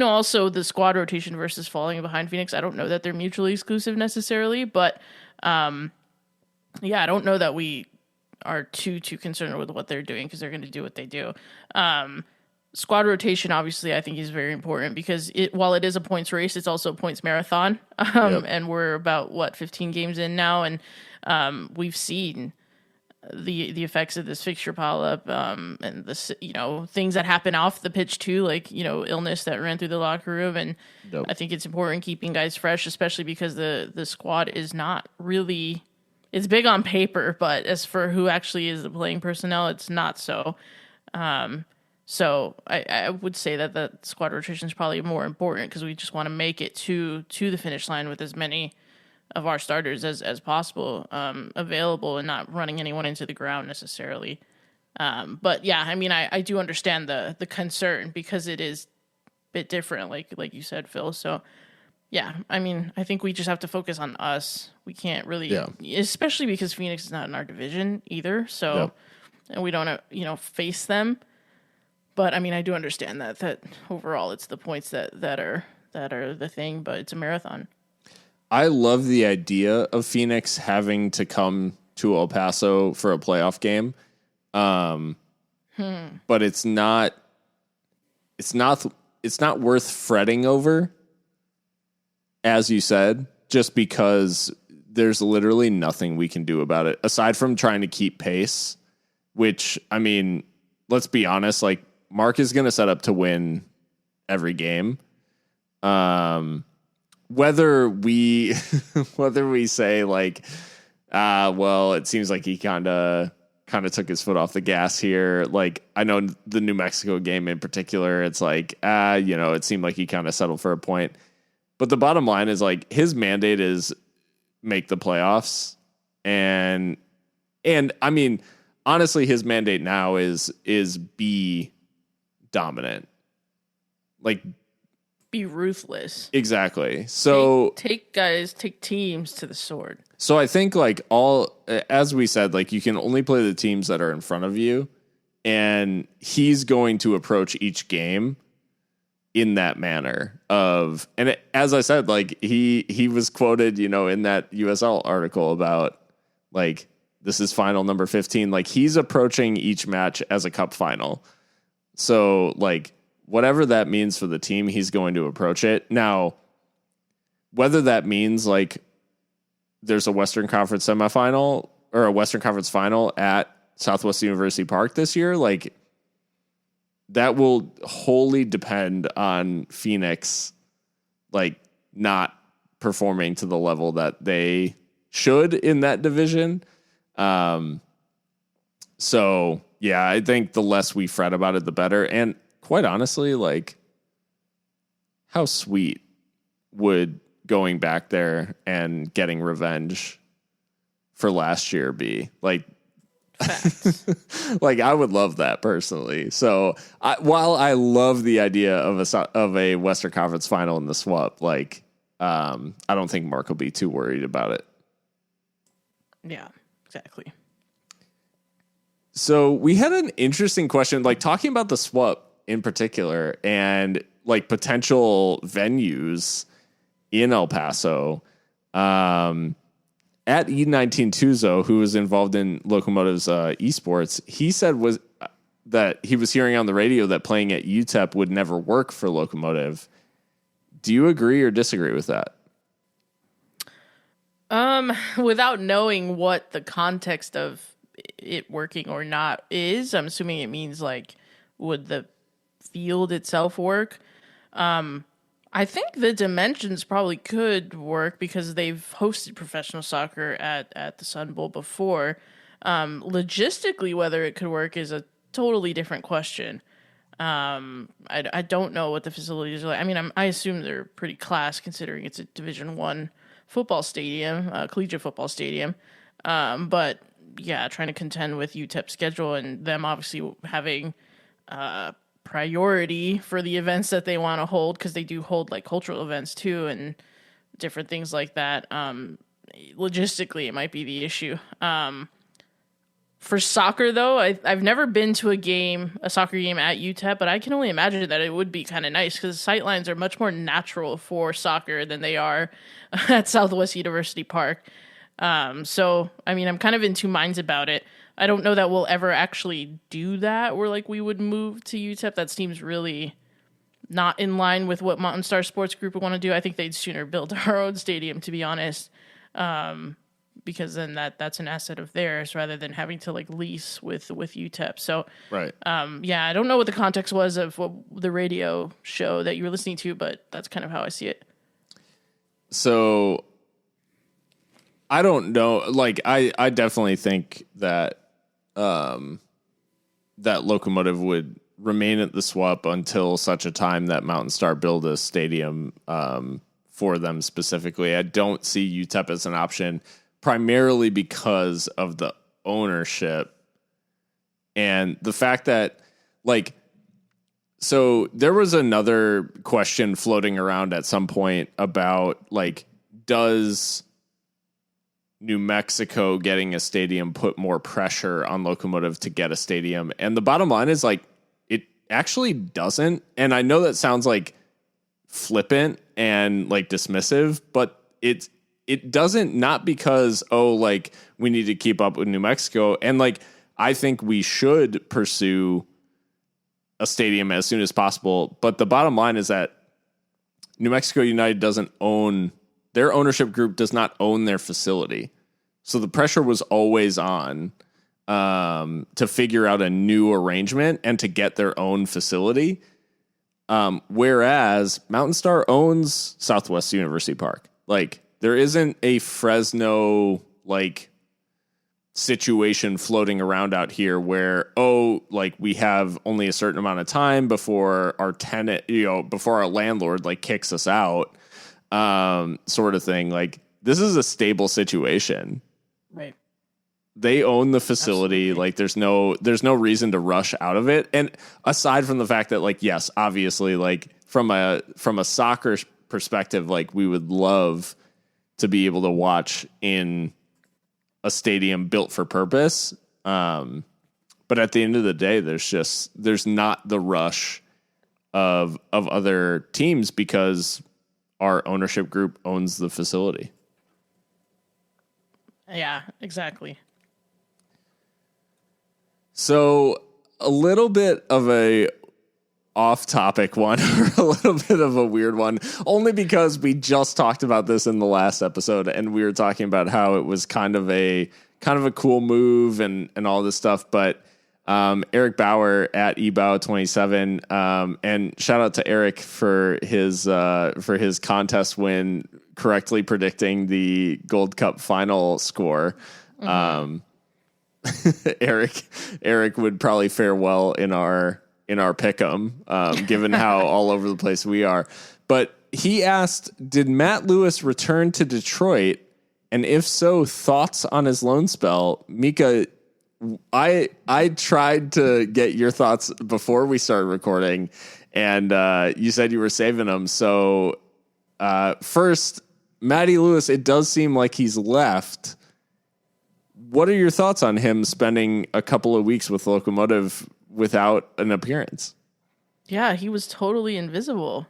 also the squad rotation versus falling behind Phoenix. I don't know that they're mutually exclusive necessarily, but I don't know that we are too concerned with what they're doing because they're going to do what they do. Squad rotation, obviously, I think is very important because while it is a points race, it's also a points marathon. And we're about 15 games in now, and we've seen the effects of this fixture pile up, and this, things that happen off the pitch too, like, illness that ran through the locker room. And I think it's important keeping guys fresh, especially because the squad is not really, it's big on paper, but as for who actually is the playing personnel, it's not so. So I would say that the squad rotation is probably more important because we just want to make it to the finish line with as many of our starters as possible available and not running anyone into the ground necessarily. But yeah, I mean, I do understand the concern because it is a bit different, like you said, Phil. So yeah, I mean, I think we just have to focus on us. We can't really, especially because Phoenix is not in our division either. So, and we don't, face them. But I mean, I do understand that overall it's the points that are the thing, but it's a marathon. I love the idea of Phoenix having to come to El Paso for a playoff game. But it's not worth fretting over, as you said, just because there's literally nothing we can do about it aside from trying to keep pace, which, I mean, let's be honest, like Mark is going to set up to win every game. Whether we say like, it seems like he kind of took his foot off the gas here. Like, I know the New Mexico game in particular, it's like, it seemed like he kind of settled for a point. But the bottom line is like his mandate is make the playoffs. And I mean, honestly, his mandate now is be dominant. Like, be ruthless. Exactly. So take teams to the sword. So I think like as we said, like you can only play the teams that are in front of you, and he's going to approach each game in that manner of, and as I said, like he was quoted, in that USL article about like, this is final number 15. Like he's approaching each match as a cup final. So like whatever that means for the team, he's going to approach it. Now, whether that means like there's a Western Conference semifinal or a Western Conference final at Southwest University Park this year, like that will wholly depend on Phoenix, like not performing to the level that they should in that division. So yeah, I think the less we fret about it, the better. And quite honestly, like how sweet would going back there and getting revenge for last year be? Like, like I would love that personally. So while I love the idea of a Western Conference final in the SWUP, like I don't think Mark will be too worried about it. Yeah, exactly. So we had an interesting question, like talking about the SWUP in particular and like potential venues in El Paso. At E19 Tuzo, who was involved in Locomotive's esports, he said that he was hearing on the radio that playing at UTEP would never work for Locomotive. Do you agree or disagree with that? Without knowing what the context of it working or not is, I'm assuming it means like, would the field itself work? I think the dimensions probably could work because they've hosted professional soccer at the Sun Bowl before. Logistically, whether it could work is a totally different question. I don't know what the facilities are like. I mean, I assume they're pretty class considering it's a Division I football stadium, collegiate football stadium. But yeah, trying to contend with UTEP's schedule and them obviously having priority for the events that they want to hold, because they do hold like cultural events too and different things like that. Logistically, it might be the issue. For soccer, though, I've never been to a soccer game at UTEP, but I can only imagine that it would be kind of nice because sightlines are much more natural for soccer than they are at Southwest University Park. So, I mean, I'm kind of in two minds about it. I don't know that we'll ever actually do that, where like we would move to UTEP. That seems really not in line with what Mountain Star Sports Group would want to do. I think they'd sooner build our own stadium, to be honest, because then that's an asset of theirs rather than having to like lease with UTEP. So, right. Yeah, I don't know what the context was of the radio show that you were listening to, but that's kind of how I see it. So I don't know. Like, I definitely think that that Locomotive would remain at the SWUP until such a time that Mountain Star build a stadium for them specifically. I don't see UTEP as an option, primarily because of the ownership and the fact that, like, so there was another question floating around at some point about, like, does New Mexico getting a stadium put more pressure on Locomotive to get a stadium? And the bottom line is, like, it actually doesn't. And I know that sounds like flippant and like dismissive, but it doesn't, not because, oh, like, we need to keep up with New Mexico. And like, I think we should pursue a stadium as soon as possible. But the bottom line is that New Mexico United doesn't own, their ownership group does not own their facility. So the pressure was always on to figure out a new arrangement and to get their own facility. Whereas Mountain Star owns Southwest University Park. Like, there isn't a Fresno, like, situation floating around out here where, oh, like, we have only a certain amount of time before our tenant, before our landlord, like, kicks us out, sort of thing. Like, this is a stable situation. Right. They own the facility. Absolutely. Like, there's no reason to rush out of it. And aside from the fact that, like, yes, obviously, like, from a soccer perspective, like, we would love to be able to watch in a stadium built for purpose. But at the end of the day, there's not the rush of other teams because our ownership group owns the facility. Yeah, exactly. So a little bit of a off-topic one, or a little bit of a weird one, only because we just talked about this in the last episode, and we were talking about how it was kind of a cool move and all this stuff. But Eric Bauer at eBau27, and shout out to Eric for his contest win, correctly predicting the Gold Cup final score. Mm-hmm. Eric would probably fare well in our pick'em, given how all over the place we are. But he asked, did Matt Lewis return to Detroit? And if so, thoughts on his loan spell? Mikka, I tried to get your thoughts before we started recording, and you said you were saving them. So first, Matty Lewis, it does seem like he's left. What are your thoughts on him spending a couple of weeks with Locomotive without an appearance? Yeah, he was totally invisible.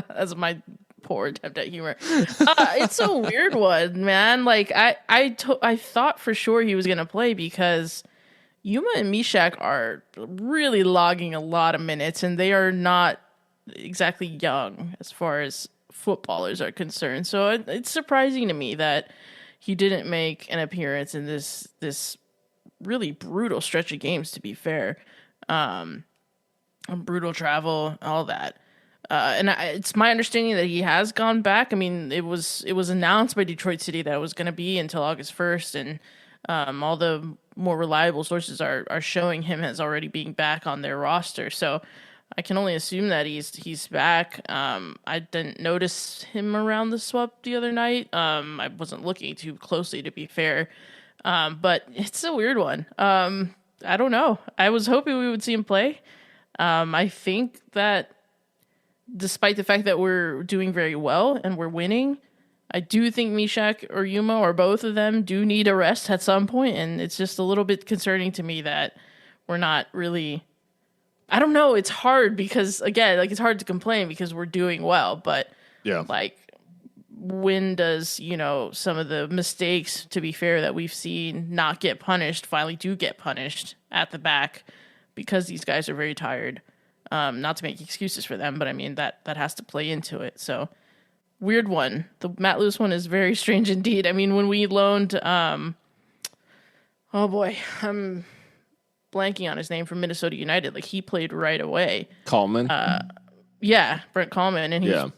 That's my poor attempt at humor. It's a weird one, man. Like I thought for sure he was going to play because Yuma and Mishak are really logging a lot of minutes, and they are not exactly young as far as footballers are concerned. So it's surprising to me that he didn't make an appearance in this really brutal stretch of games, to be fair. Brutal travel, all that. And it's my understanding that he has gone back. I mean, it was announced by Detroit City that it was going to be until August 1st, and all the more reliable sources are showing him as already being back on their roster. So I can only assume that he's back. I didn't notice him around the SWUP the other night. I wasn't looking too closely, to be fair. But it's a weird one. I don't know. I was hoping we would see him play. I think that despite the fact that we're doing very well and we're winning, I do think Mishak or Yuma or both of them do need a rest at some point, and it's just a little bit concerning to me that we're not really... I don't know. It's hard because, again, like, it's hard to complain because we're doing well, but yeah, like, when does, some of the mistakes, to be fair, that we've seen not get punished finally do get punished at the back because these guys are very tired. Not to make excuses for them, but I mean, that has to play into it. So, weird one. The Matt Lewis one is very strange indeed. I mean, when we loaned, oh boy, I'm blanking on his name, from Minnesota United, like, he played right away. Coleman? Yeah, Brent Coleman, and he was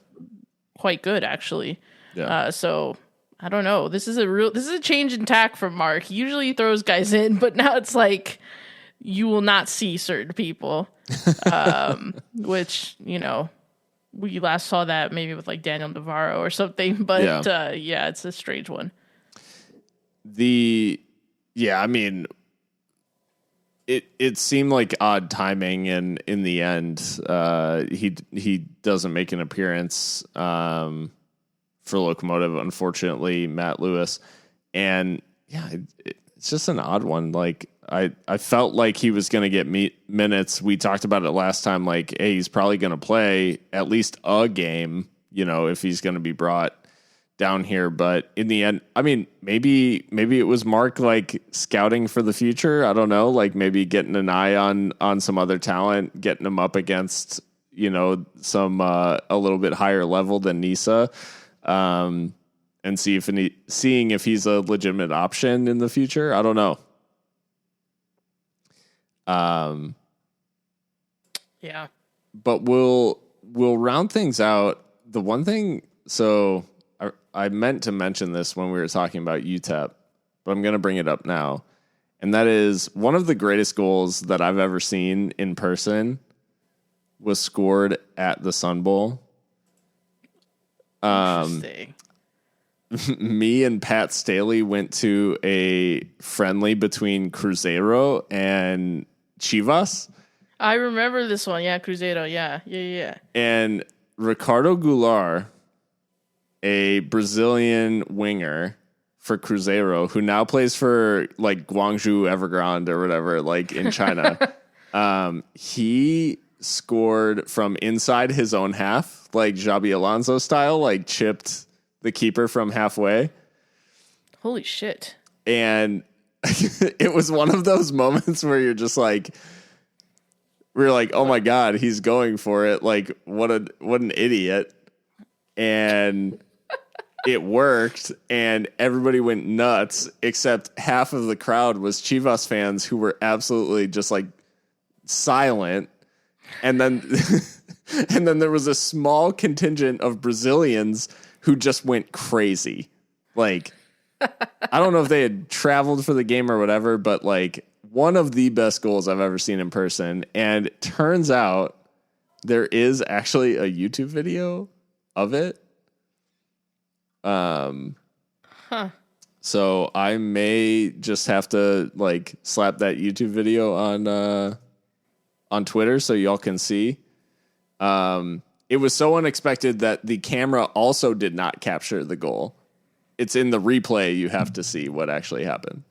quite good, actually. Yeah. So I don't know. This is a change in tack from Mark. Usually he throws guys in, but now it's like you will not see certain people. Which, we last saw that maybe with like Daniel Navarro or something, but yeah, it's a strange one. I mean, it seemed like odd timing, and in the end, he doesn't make an appearance for Locomotive, unfortunately, Matt Lewis. And yeah, it's just an odd one. Like, I felt like he was going to get minutes. We talked about it last time. Like, hey, he's probably going to play at least a game, if he's going to be brought down here. But in the end, I mean, maybe it was Mark, like, scouting for the future. I don't know, like, maybe getting an eye on some other talent, getting him up against, some a little bit higher level than Nisa, and seeing if he's a legitimate option in the future. I don't know. Yeah, but we'll round things out. The one thing, so I meant to mention this when we were talking about UTEP, but I'm going to bring it up now. And that is, one of the greatest goals that I've ever seen in person was scored at the Sun Bowl. Interesting. Me and Pat Staley went to a friendly between Cruzeiro and Chivas. I remember this one. Yeah, Cruzeiro. Yeah. And Ricardo Goulart, a Brazilian winger for Cruzeiro, who now plays for like Guangzhou Evergrande or whatever, like in China. He scored from inside his own half, like Xabi Alonso style, like chipped the keeper from halfway. Holy shit. And it was one of those moments where you're just like, we're like, oh my God, he's going for it. Like, what an idiot. And it worked, and everybody went nuts, except half of the crowd was Chivas fans who were absolutely just like silent. And then and then there was a small contingent of Brazilians who just went crazy. Like, I don't know if they had traveled for the game or whatever, but like one of the best goals I've ever seen in person. And it turns out there is actually a YouTube video of it. So I may just have to like slap that YouTube video on Twitter so y'all can see. It was so unexpected that the camera also did not capture the goal. It's in the replay. You have to see what actually happened.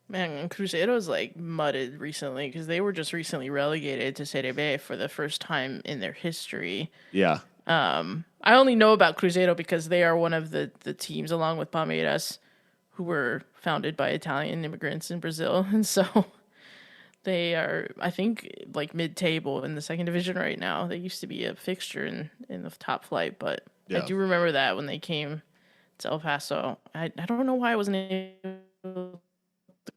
Man, Cruzeiro's like mudded recently because they were just recently relegated to Serie B for the first time in their history. Yeah. I only know about Cruzeiro because they are one of the teams, along with Palmeiras, who were founded by Italian immigrants in Brazil. And so they are, I think, like mid-table in the second division right now. They used to be a fixture in the top flight, but yeah. I do remember that when they came to El Paso. I don't know why I wasn't able to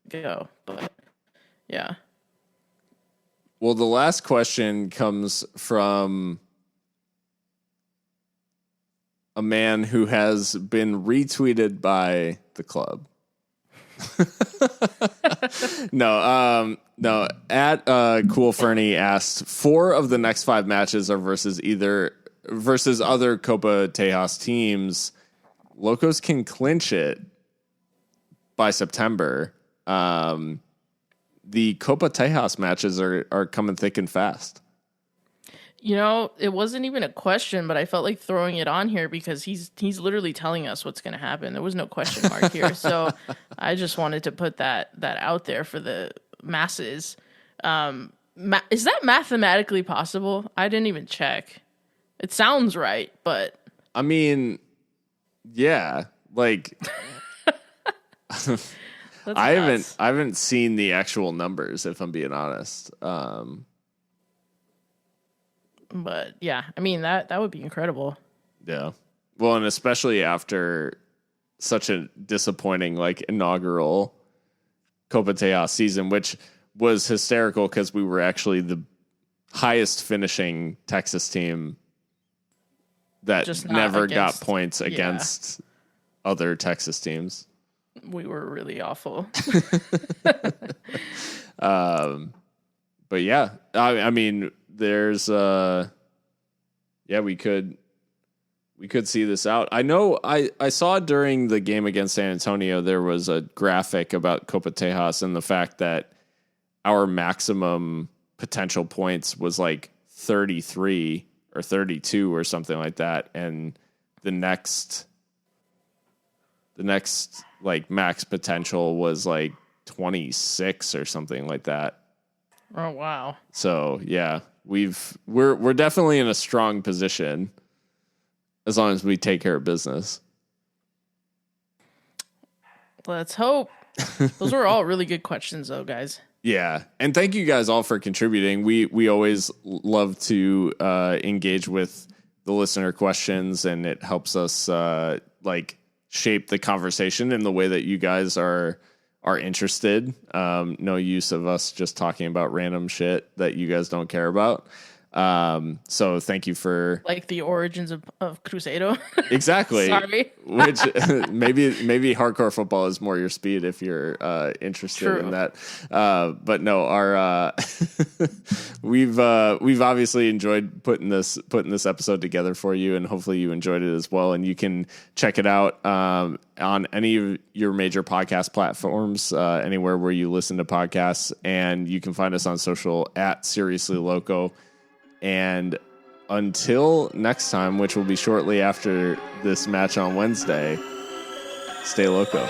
go, but yeah. Well, the last question comes from a man who has been retweeted by the club. No. At Cool Fernie asked, 4 of the next 5 matches are versus other Copa Tejas teams. Locos can clinch it by September. The Copa Tejas matches are coming thick and fast. You know, it wasn't even a question, but I felt like throwing it on here because he's literally telling us what's going to happen. There was no question mark here. So I just wanted to put that out there for the masses. Is that mathematically possible? I didn't even check. It sounds right, but I mean, yeah, like I haven't seen the actual numbers, if I'm being honest. But yeah, I mean that would be incredible. Yeah. Well, and especially after such a disappointing like inaugural Copa Tejas season, which was hysterical because we were actually the highest finishing Texas team that just never got points against other Texas teams. We were really awful. But yeah, I mean, there's we could see this out. I know I saw during the game against San Antonio there was a graphic about Copa Tejas and the fact that our maximum potential points was like 33 or 32 or something like that, and the next like max potential was like 26 or something like that. Oh wow. So yeah, we're definitely in a strong position as long as we take care of business. Let's hope. Those were all really good questions though, guys. Yeah. And thank you guys all for contributing. We always love to engage with the listener questions, and it helps us like shape the conversation in the way that you guys are interested. No use of us just talking about random shit that you guys don't care about. So thank you for like the origins of Cruzeiro. Exactly. Sorry. Which maybe hardcore football is more your speed if you're interested in that. But no, our we've obviously enjoyed putting this episode together for you, and hopefully you enjoyed it as well. And you can check it out on any of your major podcast platforms, anywhere where you listen to podcasts, and you can find us on social at Seriously Loco. And until next time, which will be shortly after this match on Wednesday, stay loco.